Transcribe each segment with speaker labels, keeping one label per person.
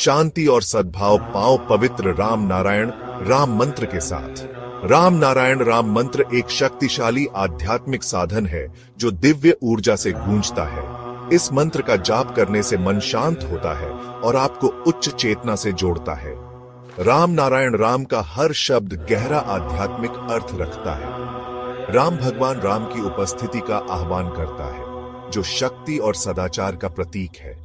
Speaker 1: शांति और सद्भाव पाओ पवित्र राम नारायण राम मंत्र के साथ। राम नारायण राम मंत्र एक शक्तिशाली आध्यात्मिक साधन है जो दिव्य ऊर्जा से गूंजता है। इस मंत्र का जाप करने से मन शांत होता है और आपको उच्च चेतना से जोड़ता है। राम नारायण राम का हर शब्द गहरा आध्यात्मिक अर्थ रखता है। राम भगवान राम की उपस्थिति का आह्वान करता है, जो शक्ति और सदाचार का प्रतीक है।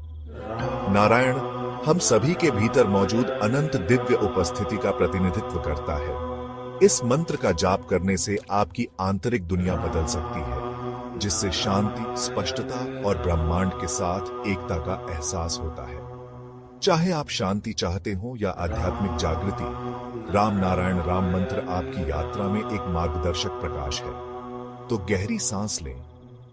Speaker 1: नारायण हम सभी के भीतर मौजूद अनंत दिव्य उपस्थिति का प्रतिनिधित्व करता है। इस मंत्र का जाप करने से आपकी आंतरिक दुनिया बदल सकती है, जिससे शांति, स्पष्टता और ब्रह्मांड के साथ एकता का एहसास होता है। चाहे आप शांति चाहते हो या आध्यात्मिक जागृति, राम नारायण राम मंत्र आपकी यात्रा में एक मार्गदर्शक प्रकाश है। तो गहरी सांस लें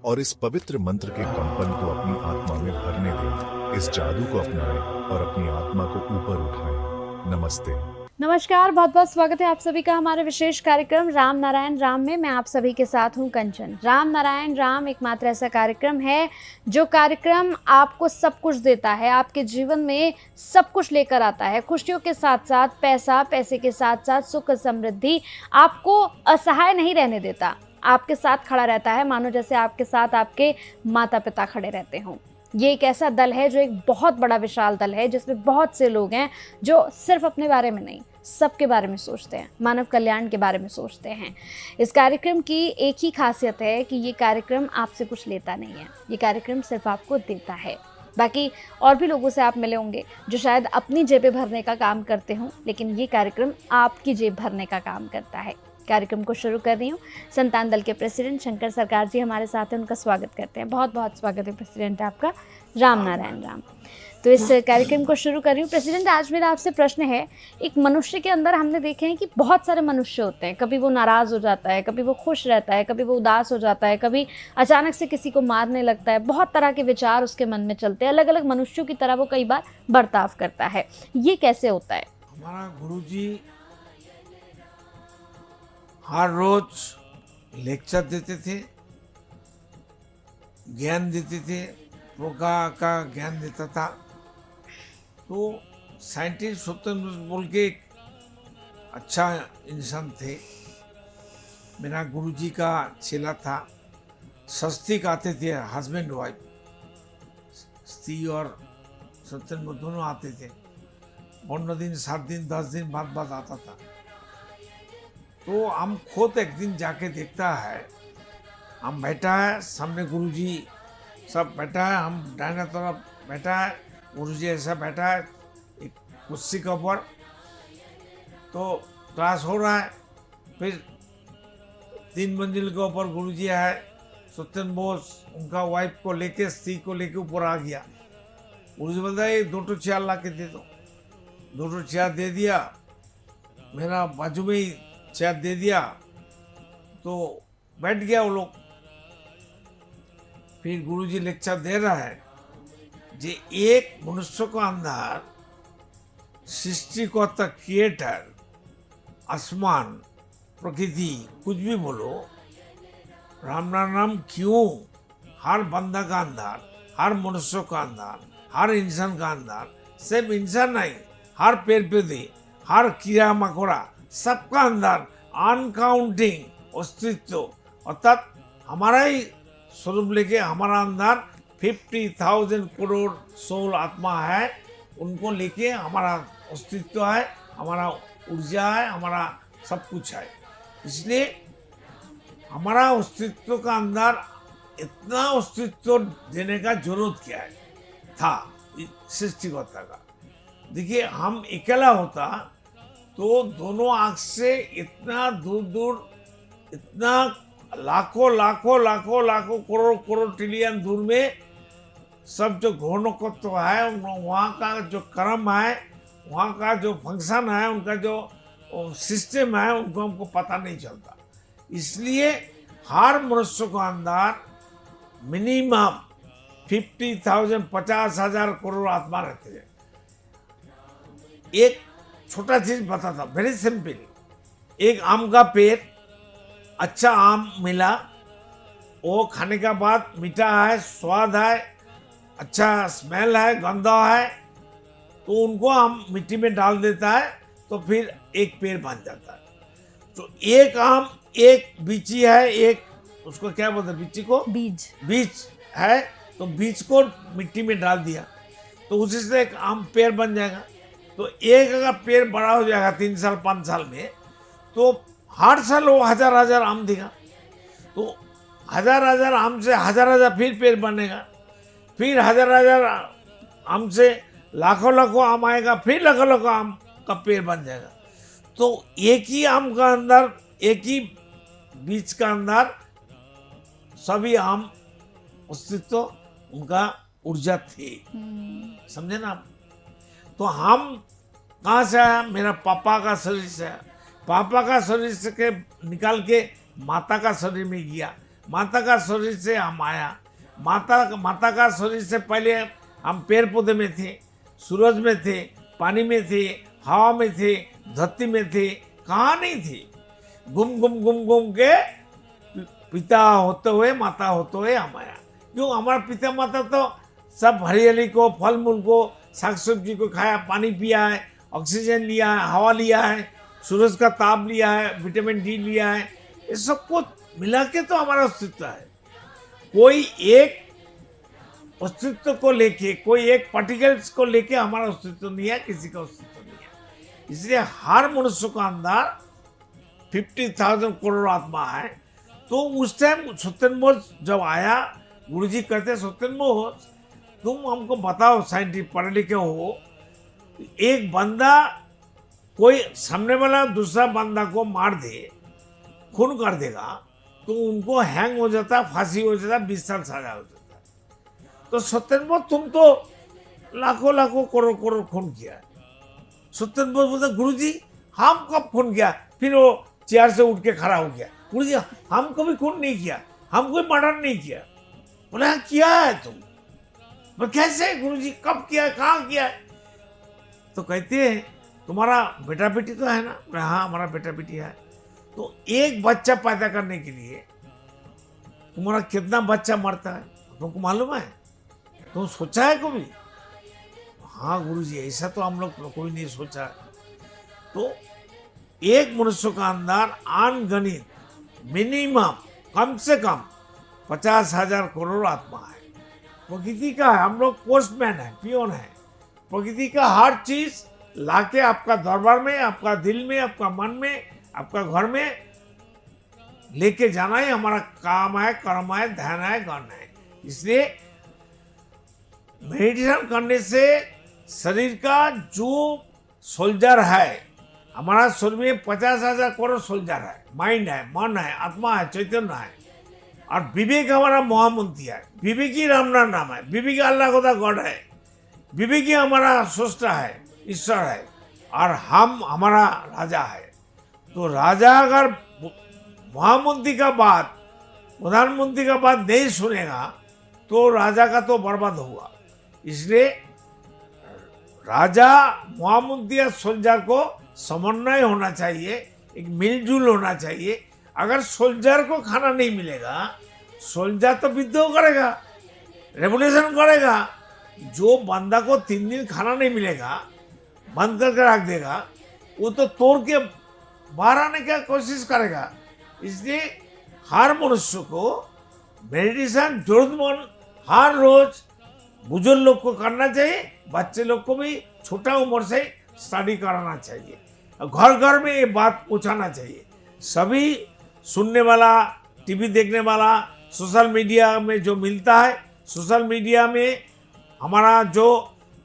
Speaker 1: और इस पवित्र मंत्र के कंपन को अपनी आत्मा में भरने दें। इस जादू को अपनाएं और अपनी आत्मा को ऊपर उठाएं। नमस्ते।
Speaker 2: नमस्कार, बहुत बहुत स्वागत है आप सभी का हमारे विशेष कार्यक्रम राम नारायण राम में। मैं आप सभी के साथ हूं कंचन। राम नारायण राम एकमात्र ऐसा कार्यक्रम है जो कार्यक्रम आपको सब कुछ देता है, आपके जीवन में सब कुछ लेकर आता है। खुशियों के साथ साथ पैसा, पैसे के साथ साथ सुख समृद्धि, आपको असहाय नहीं रहने देता, आपके साथ खड़ा रहता है, मानो जैसे आपके साथ आपके माता पिता खड़े रहते हों। ये एक ऐसा दल है जो एक बहुत बड़ा विशाल दल है, जिसमें बहुत से लोग हैं जो सिर्फ अपने बारे में नहीं, सबके बारे में सोचते हैं, मानव कल्याण के बारे में सोचते हैं। इस कार्यक्रम की एक ही खासियत है कि ये कार्यक्रम आपसे कुछ लेता नहीं है, ये कार्यक्रम सिर्फ आपको देता है। बाकी और भी लोगों से आप मिले होंगे जो शायद अपनी जेबें भरने का काम करते हों, लेकिन ये कार्यक्रम आपकी जेब भरने का काम करता है। कार्यक्रम को शुरू कर रही हूँ। संतान दल के प्रेसिडेंट शंकर सरकार जी हमारे साथ हैं, उनका स्वागत करते हैं। बहुत बहुत स्वागत है प्रेसिडेंट आपका। राम नारायण राम। तो इस कार्यक्रम को शुरू कर रही हूँ। प्रेसिडेंट, आज मेरा आपसे प्रश्न है, एक मनुष्य के अंदर हमने देखे हैं कि बहुत सारे मनुष्य होते हैं। कभी वो नाराज़ हो जाता है, कभी वो खुश रहता है, कभी वो उदास हो जाता है, कभी अचानक से किसी को मारने लगता है। बहुत तरह के विचार उसके मन में चलते हैं। अलग अलग मनुष्यों की तरह वो कई बार बर्ताव करता है। ये कैसे होता है?
Speaker 3: हमारा गुरुजी हर रोज लेक्चर देते थे, ज्ञान देते थे, प्रकार का ज्ञान देता था। तो साइंटिस्ट सत्येंद्र बोल के एक अच्छा इंसान थे। मेरा गुरुजी का चेला था। सस्तिक आते थे, हस्बैंड वाइफ, स्त्री और सत्येंद्र दोनों आते थे। 15 दिन, 7 दिन, 10 दिन बाद आता था। तो हम खुद एक दिन जाके देखता है, हम बैठा है सामने, गुरुजी सब बैठा है, हम दाहिने तरफ बैठा है, गुरुजी ऐसा बैठा है एक कुर्सी के ऊपर। तो क्लास हो रहा है, फिर 3 मंजिल के ऊपर गुरुजी है, सत्येंद्र बोस उनका वाइफ को लेके, स्त्री को लेके ऊपर आ गया। गुरुजी बोलता है 2 चेयर ला के दे दो। 2 चेयर दे दिया, मेरा बाजू में ही चेयर दे दिया, तो बैठ गया वो लोग। फिर गुरुजी लेक्चर दे रहा है जे एक मनुष्य को अंदर सृष्टिकर्ता, क्रिएटर, आसमान, प्रकृति, कुछ भी बोलो, राम नाम क्यों हर बंदा का अंदर, हर मनुष्य का अंदर, हर इंसान का अंदर, सिर्फ इंसान नहीं, हर पेड़ पौधे, हर कीड़ा मकोड़ा, सबका अंदर अनकाउंटिंग अस्तित्व, अर्थात हमारा ही स्वरूप लेके हमारा अंदर 50,000 करोड़ सोल आत्मा है, उनको लेके हमारा अस्तित्व है, हमारा ऊर्जा है, हमारा सब कुछ है। इसलिए हमारा अस्तित्व का अंदर इतना अस्तित्व देने का जरूरत क्या है था सृष्टिकर्ता का। देखिए, हम अकेला होता तो दोनों आँख से इतना दूर दूर, इतना लाखों लाखों लाखों लाखों करोड़ करोड़ ट्रिलियन दूर में सब जो घोरनकत्व है, वहाँ का जो कर्म है, वहाँ का जो फंक्शन है, उनका जो सिस्टम है, उनको हमको पता नहीं चलता। इसलिए हर मनुष्य को अंदर मिनिमम 50,000 50,000 करोड़ आत्मा रहते हैं। एक छोटा चीज बताता, वेरी सिंपल। एक आम का पेड़, अच्छा आम मिला, वो खाने के बाद मीठा है, स्वाद है, अच्छा स्मेल है, गंदा है, तो उनको हम मिट्टी में डाल देता है तो फिर एक पेड़ बन जाता है। तो एक आम एक बीची है, एक उसको क्या बोलते हैं बीची को,
Speaker 2: बीज।
Speaker 3: बीज है, तो बीज को मिट्टी में डाल दिया तो उसी से एक आम पेड़ बन जाएगा। तो एक अगर पेड़ बड़ा हो जाएगा 3 साल 5 साल में, तो हर साल वो हजार हजार आम देगा। तो हजार हजार आम से हजार हजार फिर पेड़ बनेगा, फिर हजार हजार आम से लाखों लाखों आम आएगा, फिर लाखों लाखों आम का पेड़ बन जाएगा। तो एक ही आम का अंदर, एक ही बीज का अंदर सभी आम अस्तित्व उनका ऊर्जा थी। समझे ना आप? तो हम कहाँ से आया? मेरा पापा का शरीर से आया। पापा का शरीर से के निकाल के माता का शरीर में गया, माता का शरीर से हम आया। माता का शरीर से पहले हम पेड़ पौधे में थे, सूरज में थे, पानी में थे, हवा में थे, धरती में थे, कहाँ नहीं थे। घूम के पिता होते हुए माता होते हुए हम आया। क्यों? हमारा पिता माता तो सब हरियाली को, फल मूल को, साग सब्जी को खाया, पानी पिया है, ऑक्सीजन लिया है, हवा लिया है, सूरज का ताप लिया है, विटामिन डी लिया है, ये सब कुछ मिला के तो हमारा अस्तित्व है। कोई एक अस्तित्व को लेके, कोई एक पार्टिकल्स को लेके हमारा अस्तित्व नहीं है, किसी का अस्तित्व नहीं है। इसलिए हर मनुष्य का अंदर 50,000 करोड़ आत्मा है। तो उस टाइम सत्यनबोध जब आया, गुरुजी कहते सत्यनबोध तुम हमको बताओ, साइंटिस्ट पढ़े लिखे हो, एक बंदा कोई सामने वाला दूसरा बंदा को मार दे, खून कर देगा, तो उनको हैंग हो जाता, फांसी हो जाता, 20 साल सजा हो जाता। तो सत्यनबोध तुम तो लाखों लाखों करोड़ करोड़ खून किया। सत्यनबोध बोलते गुरुजी हम कब खून किया? फिर वो चेयर से उठ के खड़ा हो गया, गुरुजी हम कभी खून नहीं किया, हम कोई मर्डर नहीं किया। बोले हाँ किया है तुम। बोले कैसे गुरुजी, कब किया, कहाँ किया है? तो कहते हैं तुम्हारा बेटा बेटी तो है ना? बोले हाँ हमारा बेटा बेटी है। तो एक बच्चा पैदा करने के लिए तुम्हारा कितना बच्चा मरता है तुमको मालूम है? तुम सोचा है कभी? हाँ गुरुजी ऐसा तो हम लोग कोई नहीं सोचा है। तो एक मनुष्य का अंदर अनगणित मिनिमम कम से कम 50,000 करोड़ आत्मा है। प्रकृति का है, हम लोग पोस्टमैन है, पियोन है। प्रकृति का हर चीज लाके आपका दरबार में, आपका दिल में, आपका मन में, आपका घर में लेके जाना ही हमारा काम है, कर्म है, ध्यान है, गण है। इसलिए मेडिटेशन करने से शरीर का जो सोल्जर है, हमारा शरीर में 50,000 करोड़ सोल्जर है, माइंड है, मन है, आत्मा है, चैतन्य है। और विवेक हमारा महामंत्री है, विवेक ही राम नाम है, विवेक अल्लाह खुदा गॉड है, विवेक ही हमारा सृष्टा है, ईश्वर है, और हम हमारा राजा है। तो राजा अगर महामंत्री का बात, प्रधानमंत्री का बात नहीं सुनेगा तो राजा का तो बर्बाद होगा। इसलिए राजा, महामंत्री या सोल्जर को समन्वय होना चाहिए, एक मिलजुल होना चाहिए। अगर सोल्जर को खाना नहीं मिलेगा, सोल्जर तो विद्रोह करेगा, रेवोल्यूशन करेगा। जो बंदा को 3 दिन खाना नहीं मिलेगा, बंद करके रख देगा, वो तो तोड़ के बाहर आने की कोशिश करेगा। इसलिए हर मनुष्य को मेडिटेशन जरूरतमंद हर रोज बुजुर्ग लोग को करना चाहिए, बच्चे लोग को भी छोटा उम्र से स्टडी कराना चाहिए, घर घर में ये बात पहुंचाना चाहिए। सभी सुनने वाला, टीवी देखने वाला, सोशल मीडिया में जो मिलता है, सोशल मीडिया में हमारा जो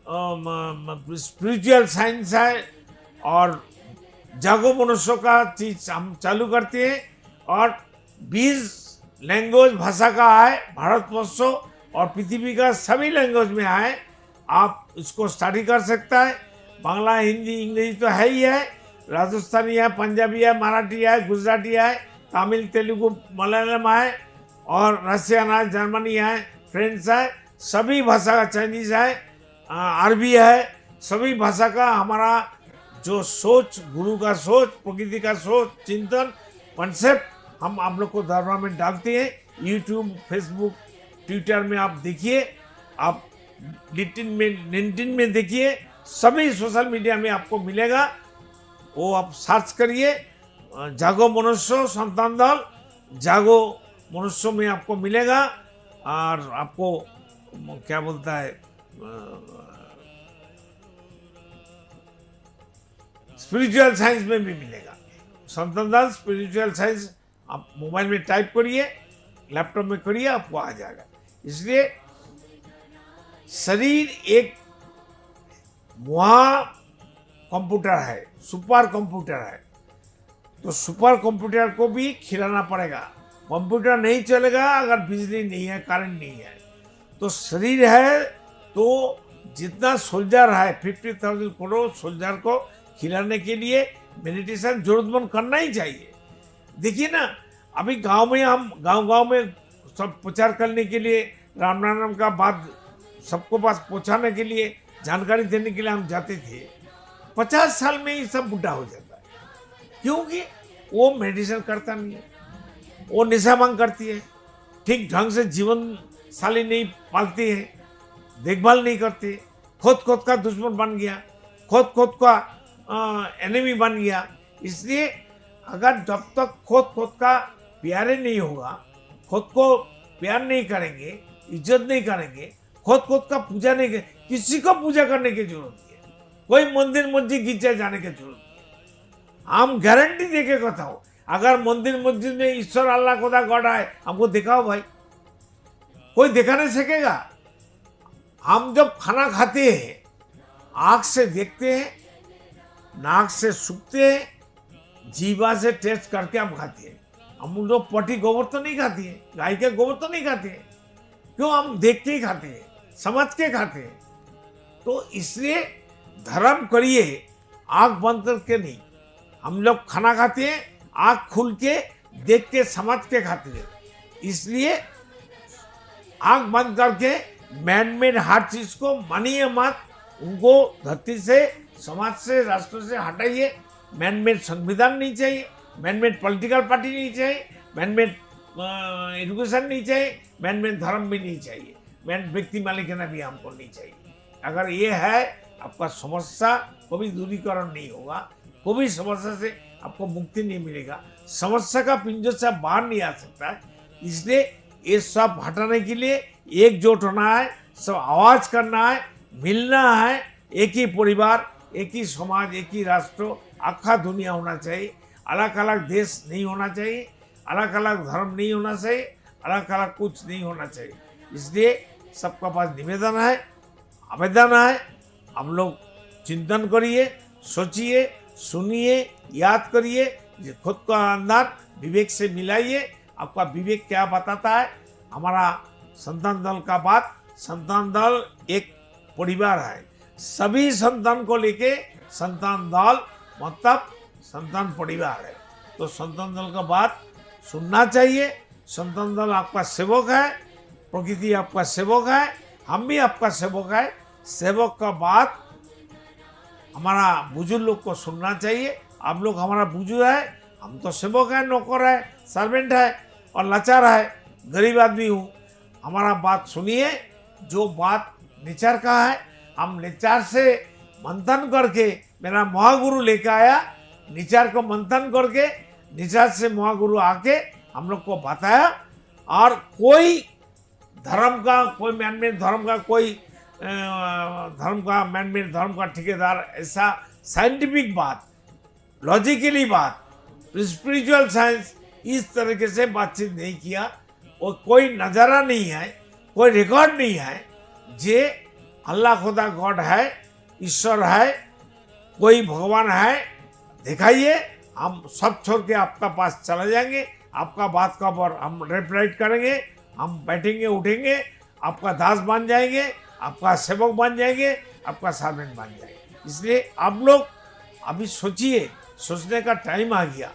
Speaker 3: स्पिरिचुअल साइंस है और जागो मनुष्य का चीज हम चालू करते हैं। और 20 लैंग्वेज भाषा का है भारतवर्ष, और पृथ्वी का सभी लैंग्वेज में है। आप इसको स्टडी कर सकता है। बांग्ला, हिंदी, इंग्लिश तो है ही है, राजस्थानी है, पंजाबी है, मराठी है, गुजराती है, तमिल, तेलुगु, मलयालम है, और रशियन है, जर्मनी है, फ्रेंच है, सभी भाषा का, चाइनीज है, अरबी है, सभी भाषा का हमारा जो सोच, गुरु का सोच, प्रकृति का सोच, चिंतन, कॉन्सेप्ट हम आप लोग को दरबार में डालते हैं। यूट्यूब, फेसबुक, ट्विटर में आप देखिए, आप लिंक्डइन में देखिए, सभी सोशल मीडिया में आपको मिलेगा, वो आप सर्च करिए, जागो मनुष्य संतान दल, जागो मनुष्य में आपको मिलेगा। और आपको क्या बोलता है, स्पिरिचुअल साइंस में भी मिलेगा। संतान दल स्पिरिचुअल साइंस आप मोबाइल में टाइप करिए, लैपटॉप में करिए, आपको आ जाएगा। इसलिए शरीर एक वहाँ कंप्यूटर है, सुपर कंप्यूटर है, तो सुपर कंप्यूटर को भी खिलाना पड़ेगा। कंप्यूटर नहीं चलेगा अगर बिजली नहीं है, करंट नहीं है। तो शरीर है तो जितना सोल्जर है, 50,000 करोड़ सोल्जर को खिलाने के लिए मेडिटेशन जरूरतमंद करना ही चाहिए। देखिए ना, अभी गांव में हम गांव में सब प्रचार करने के लिए, राम नाम का बात सबको पास पहुंचाने के लिए, जानकारी देने के लिए हम जाते थे। 50 साल में ही सब बुढ़ा हो जाता है, क्योंकि वो मेडिटेशन करता नहीं है, वो निशा मांग करती है, ठीक ढंग से जीवन साली नहीं पालती है, देखभाल नहीं करती, खुद का दुश्मन बन गया, खुद का एनिमी बन गया। इसलिए अगर जब तक खुद का प्यारे नहीं होगा, खुद को प्यार नहीं करेंगे, इज्जत नहीं करेंगे, खुद का पूजा नहीं करेंगे, किसी को पूजा करने की जरूरत नहीं है, कोई मंदिर मस्जिद गिरजा जाने की जरूरत नहीं है। हम गारंटी देके कहता हूँ, अगर मंदिर मस्जिद में ईश्वर अल्लाह खुदा गॉड आए, हमको दिखाओ भाई, कोई दिखा नहीं सकेगा। हम जब खाना खाते हैं, आँख से देखते हैं, नाक से सूंघते हैं, जीवा से टेस्ट करके हम खाते हैं। हम लोग पटी गोबर तो नहीं खाती है, गाय के गोबर तो नहीं खाते हैं, क्यों? हम देख के ही खाते हैं, समझ के खाते हैं। तो इसलिए धर्म करिए आंख बंद करके नहीं। हम लोग खाना खाते हैं आंख खुल के, देख के, समझ के खाते हैं। इसलिए आंख बंद करके मैनमेड हर चीज को मानिए मत, उनको धरती से, समाज से, राष्ट्र से हटाइए। मैनमेड संविधान नहीं चाहिए, मैनमेड पॉलिटिकल पार्टी नहीं चाहिए, मैनमेड एजुकेशन नहीं चाहिए, मैनमेड धर्म भी नहीं चाहिए, मैन व्यक्ति मालिकाना भी हमको नहीं चाहिए। अगर ये है, आपका समस्या कभी दूरीकरण नहीं होगा, कोई समस्या से आपको मुक्ति नहीं मिलेगा, समस्या का पिंजर से बाहर नहीं आ सकता है। इसलिए ये सब हटाने के लिए एकजुट होना है, सब आवाज करना है, मिलना है। एक ही परिवार, एक ही समाज, एक ही राष्ट्र, आखा दुनिया होना चाहिए। अलग अलग देश नहीं होना चाहिए, अलग अलग धर्म नहीं होना चाहिए, अलग अलग कुछ नहीं होना चाहिए। इसलिए सबका पास निवेदन है, आवेदन है, हम लोग चिंतन करिए, सोचिए, सुनिए, याद करिए, खुद का अंदर विवेक से मिलाइए। आपका विवेक क्या बताता है? हमारा संतान दल का बात, संतान दल एक परिवार है, सभी संतान को लेके संतान दल मतलब संतान परिवार है। तो संतान दल का बात सुनना चाहिए। संतान दल आपका सेवक है, प्रकृति आपका सेवक है, हम भी आपका सेवक है। सेवक का बात हमारा बुजुर्ग लोग को सुनना चाहिए। आप लोग हमारा बुजुर्ग है, हम तो सेवक है, नौकर है, सर्वेंट है और लाचार है, गरीब आदमी हूँ। हमारा बात सुनिए, जो बात नेचर का है, हम नेचर से मंथन करके, मेरा महागुरु लेके आया, नेचर को मंथन करके, नेचर से महागुरु आके हम लोग को बताया। और कोई धर्म का, कोई मैनमेड धर्म का, कोई धर्म का, मैनमेड धर्म का ठेकेदार, ऐसा साइंटिफिक बात, लॉजिकली बात, स्पिरिचुअल साइंस, इस तरीके से बातचीत नहीं किया। और कोई नज़ारा नहीं है, कोई रिकॉर्ड नहीं है जे अल्लाह खुदा गॉड है, ईश्वर है, कोई भगवान है, दिखाइए। हम सब छोड़ के आपका पास चले जाएंगे, आपका बात का पर हम रिप्लाई करेंगे, हम बैठेंगे उठेंगे, आपका दास बन जाएंगे, आपका सेवक बन जाएंगे, आपका सर्वेंट बन जाएंगे। इसलिए आप लोग अभी सोचिए, सोचने का टाइम आ गया।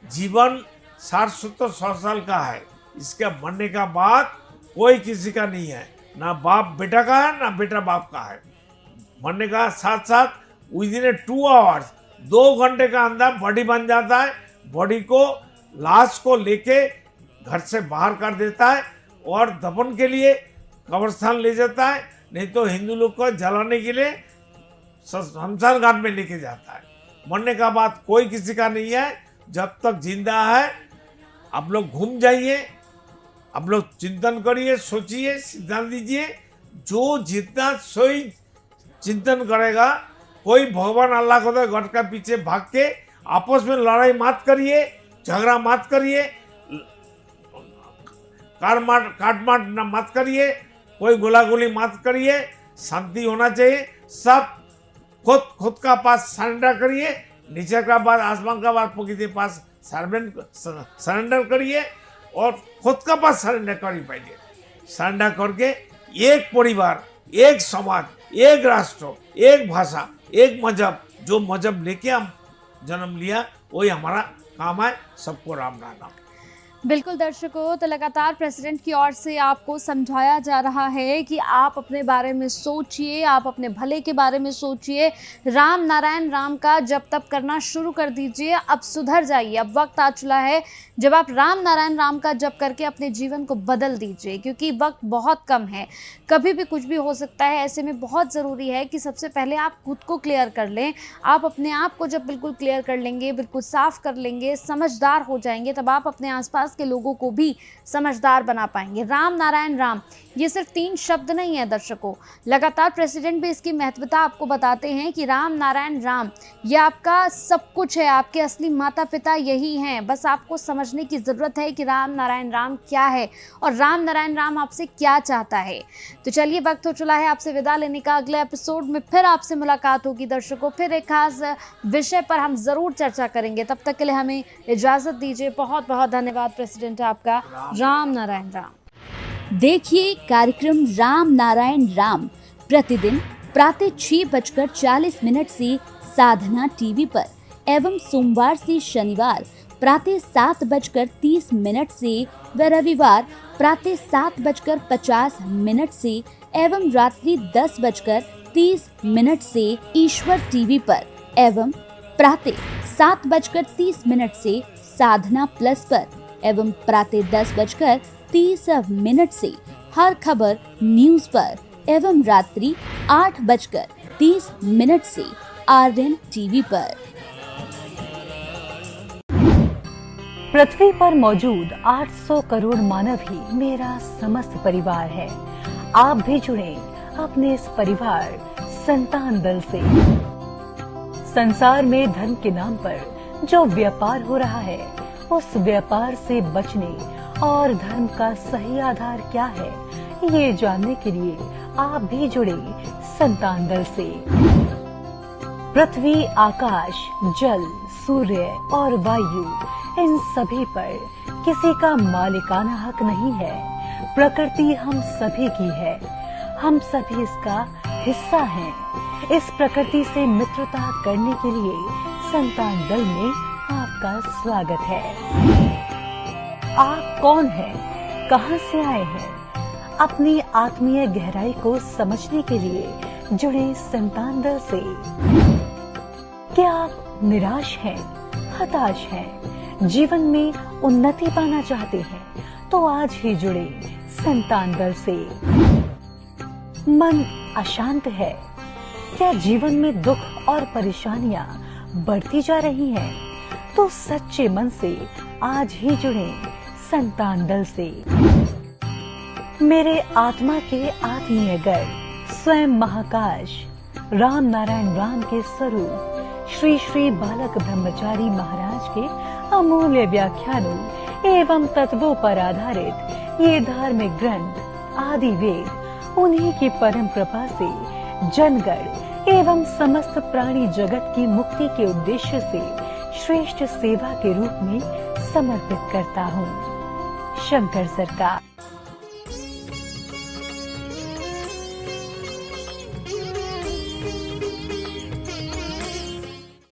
Speaker 3: जीवन 60-70-100 साल का है, इसके मरने का बाद कोई किसी का नहीं है, ना बाप बेटा का है, ना बेटा बाप का है। मरने का साथ साथ विद इन 2 आवर्स, 2 घंटे का अंदर बॉडी बन जाता है। बॉडी को, लाश को लेके घर से बाहर कर देता है और दफन के लिए कब्रिस्तान ले जाता है, नहीं तो हिंदू लोग को जलाने के लिए शमशान घाट में लेके जाता है। मरने का बाद कोई किसी का नहीं है। जब तक जिंदा है आप लोग घूम जाइए, आप लोग चिंतन करिए, सोचिए, सिद्धांत दीजिए। जो जितना सोई चिंतन करेगा, कोई भगवान अल्लाह को तो गट का पीछे भाग के आपस में लड़ाई मत करिए, झगड़ा मत करिए, काट मार मत करिए, कोई गोलागोली मत करिए। शांति होना चाहिए। सब खुद का पास सरेंडर करिए, नीचे का बाद आसमान का बाद प्रकृति के पास सरेंडर करिए और खुद का पास सरेंडर कर पाइए। सरेंडर करके एक परिवार, एक समाज, एक राष्ट्र, एक भाषा, एक मजहब, जो मजहब लेके हम जन्म लिया वही हमारा काम है। सबको राम नाम।
Speaker 2: बिल्कुल दर्शकों, तो लगातार प्रेसिडेंट की ओर से आपको समझाया जा रहा है कि आप अपने बारे में सोचिए, आप अपने भले के बारे में सोचिए। राम नारायण राम का जप तप करना शुरू कर दीजिए। अब सुधर जाइए। अब वक्त आ चुका है जब आप राम नारायण राम का जप करके अपने जीवन को बदल दीजिए, क्योंकि वक्त बहुत कम है। कभी भी कुछ भी हो सकता है। ऐसे में बहुत ज़रूरी है कि सबसे पहले आप खुद को क्लियर कर लें। आप अपने आप को जब बिल्कुल क्लियर कर लेंगे, बिल्कुल साफ कर लेंगे, समझदार हो जाएंगे, तब आप अपने आसपास के लोगों को भी समझदार बना पाएंगे। राम नारायण राम ये सिर्फ 3 शब्द नहीं है दर्शकों। लगातार प्रेसिडेंट भी इसकी महत्वता आपको बताते हैं कि राम नारायण राम ये आपका सब कुछ है। आपके असली माता पिता यही हैं। बस आपको समझने की ज़रूरत है कि राम नारायण राम क्या है और राम नारायण राम आपसे क्या चाहता है। तो चलिए, वक्त हो चला है आपसे विदा लेने का। अगले एपिसोड में फिर आपसे मुलाकात होगी दर्शकों। फिर एक खास विषय पर हम ज़रूर चर्चा करेंगे। तब तक के लिए हमें इजाज़त दीजिए। बहुत बहुत धन्यवाद प्रेसिडेंट आपका। राम नारायण राम।
Speaker 4: देखिए कार्यक्रम राम नारायण राम प्रतिदिन प्रातः 6:40 से साधना टीवी पर एवं सोमवार से शनिवार प्रातः 7:30 से व रविवार प्रातः 7:50 से एवं रात्रि 10:30 से ईश्वर टीवी पर एवं प्रातः 7:30 से साधना प्लस पर एवं प्रातः 10:30 से हर खबर न्यूज पर एवं रात्रि 8:30 से आरएन टीवी पर।
Speaker 5: पृथ्वी पर मौजूद 800 करोड़ मानव ही मेरा समस्त परिवार है। आप भी जुड़े अपने इस परिवार संतान दल से। संसार में धर्म के नाम पर जो व्यापार हो रहा है, उस व्यापार से बचने और धर्म का सही आधार क्या है, ये जानने के लिए आप भी जुड़े संतान दल से। पृथ्वी, आकाश, जल, सूर्य और वायु, इन सभी पर किसी का मालिकाना हक नहीं है। प्रकृति हम सभी की है। हम सभी इसका हिस्सा हैं। इस प्रकृति से मित्रता करने के लिए संतान दल में आपका स्वागत है। आप कौन हैं? कहां से आए हैं? अपनी आत्मीय गहराई को समझने के लिए जुड़े संतान दल से। क्या आप निराश हैं, हताश हैं, जीवन में उन्नति पाना चाहते हैं? तो आज ही जुड़े संतान दल से। मन अशांत है? क्या जीवन में दुख और परेशानियां बढ़ती जा रही हैं? तो सच्चे मन से आज ही जुड़े संतान दल से। मेरे आत्मा के आत्मीय गर्भ स्वयं महाकाश राम नारायण राम के स्वरूप श्री श्री बालक ब्रह्मचारी महाराज के अमूल्य व्याख्यानों एवं तत्वों पर आधारित ये धार्मिक ग्रंथ आदि वेद उन्हीं की परम कृपा से जनगण एवं समस्त प्राणी जगत की मुक्ति के उद्देश्य से श्रेष्ठ सेवा के रूप में समर्पित करता हूँ। शंकर सरकार।